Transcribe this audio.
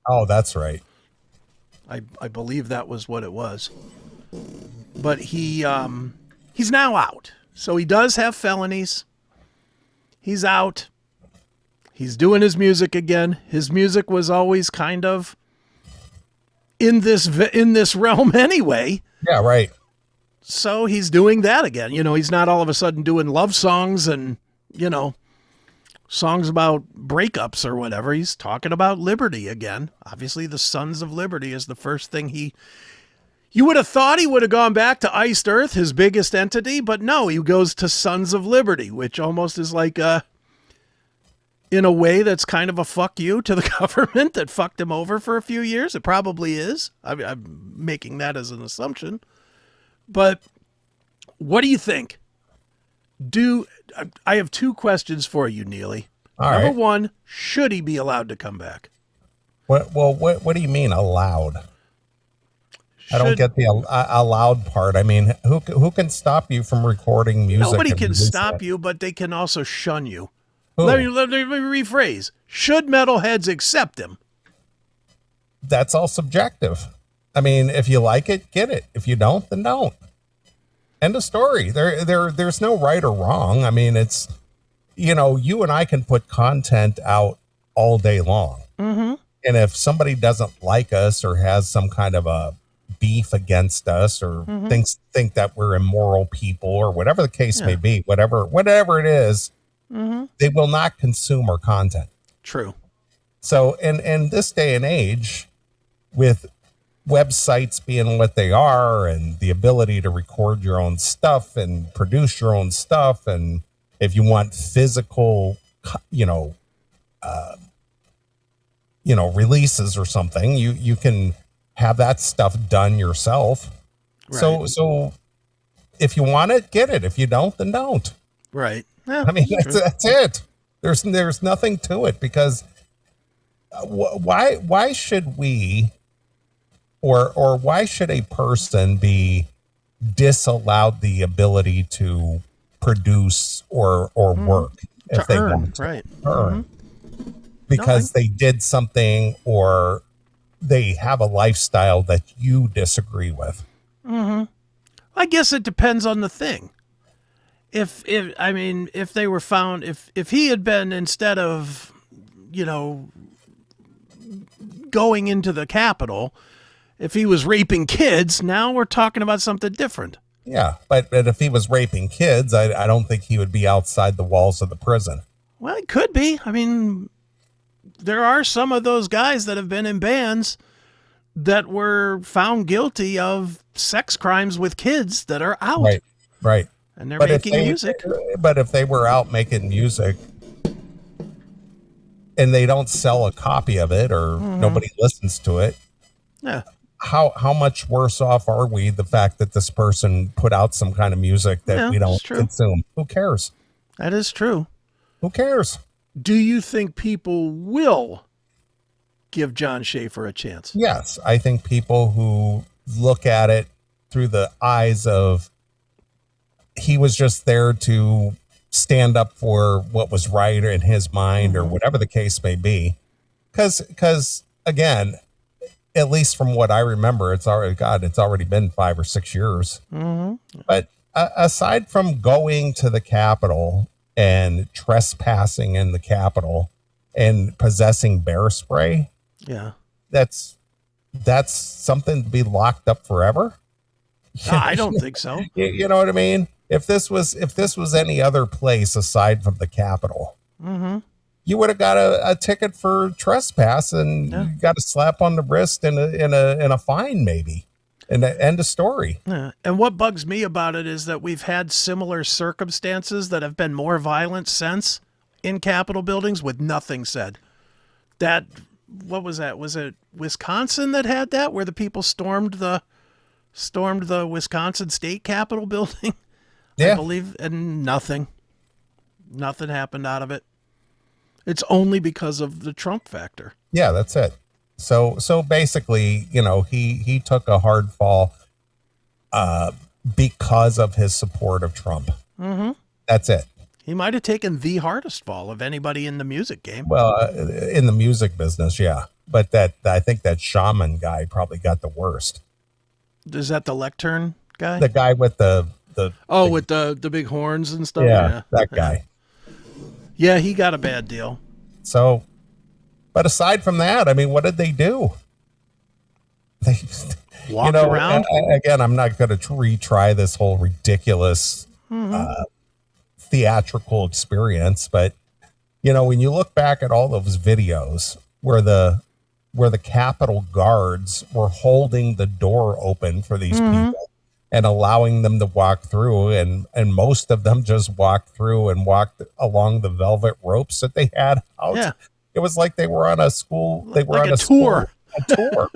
Oh, that's right. I believe that was what it was. But he's now out. So he does have felonies. He's out. He's doing his music again. His music was always kind of in this realm anyway. Yeah, right. So he's doing that again. He's not all of a sudden doing love songs and, you know, songs about breakups or whatever. He's talking about liberty again. Obviously, the Sons of Liberty is the first thing he. You would have thought he would have gone back to Iced Earth, his biggest entity, but no, he goes to Sons of Liberty, which almost is like in a way that's kind of a fuck you to the government that fucked him over for a few years. It probably is. I'm making that as an assumption. But what do you think? I have two questions for you, Neely. All Number right. one, should he be allowed to come back? What do you mean allowed? I don't Should get the allowed part. I mean, who can stop you from recording music Nobody and can releasing stop it? you, but they can also shun you. Let me, Who? let me rephrase. Should metalheads accept him? That's all subjective. I mean, if you like it, get it. If you don't, then don't. End of story. There's no right or wrong. I mean, it's, you and I can put content out all day long. Mm-hmm. And if somebody doesn't like us or has some kind of a beef against us or Mm-hmm. think that we're immoral people or whatever the case may Yeah. be, whatever it is, Mm-hmm. they will not consume our content. True. So in this day and age, with websites being what they are and the ability to record your own stuff and produce your own stuff, and if you want physical, releases or something, you can have that stuff done yourself. Right. So if you want it, get it. If you don't, then don't. Right. Yeah, I mean, it's true. that's it. There's nothing to it, because why should we, or why should a person be disallowed the ability to produce or Mm-hmm. work To if they earn. want to Right. Mm-hmm. earn No, I, because they did something or they have a lifestyle that you disagree with? mm-hmm. I guess it depends on the thing. If they were found, if he had been, instead of, you know, going into the Capitol, if he was raping kids, now we're talking about something different. Yeah, but if he was raping kids, I don't think he would be outside the walls of the prison. Well, it could be. I mean, there are some of those guys that have been in bands that were found guilty of sex crimes with kids that are out, Right, right. and they're But if making they, music. but if they were out making music and they don't sell a copy of it or Mm-hmm. nobody listens to it, Yeah, how much worse off are we? The fact that this person put out some kind of music that yeah, we it's don't true. consume. Who cares? That is true. Who cares? Do you think people will give Jon Schaffer a chance? Yes, I think people who look at it through the eyes of he was just there to stand up for what was right in his mind or Mm-hmm. whatever the case may be. Because again, at least from what I remember, it's already been 5 or 6 years. Mm-hmm. But aside from going to the Capitol and trespassing in the Capitol and possessing bear spray, Yeah. that's something to be locked up forever. I don't think so. You know what I mean? If this was any other place aside from the Capitol, Mm-hmm. you would have got a ticket for trespass and Yeah. you got a slap on the wrist and a fine maybe, and end of story. Yeah. And what bugs me about it is that we've had similar circumstances that have been more violent since in Capitol buildings with nothing said. That, what was that? Was it Wisconsin that had that, where the people stormed the Wisconsin State Capitol building? I Yeah, believe, and nothing happened out of it. It's only because of the Trump factor. yeah, that's it. So basically, he took a hard fall because of his support of Trump. Mm-hmm. That's it. He might have taken the hardest fall of anybody in the music game. Well, in the music business, yeah. but that I think that shaman guy probably got the worst. Is that the lectern guy? The guy with the Oh, big, with the big horns and stuff. yeah, Yeah, that yeah, guy. yeah. He got a bad deal. So, but aside from that, I mean, what did they do? They, Walked around. again, I'm not going to retry this whole ridiculous theatrical experience, but when you look back at all those videos where the Capitol guards were holding the door open for these people and allowing them to walk through, and most of them just walked through and walked along the velvet ropes that they had out. Yeah, It was like they were on a school. They were like on a a tour. school a tour.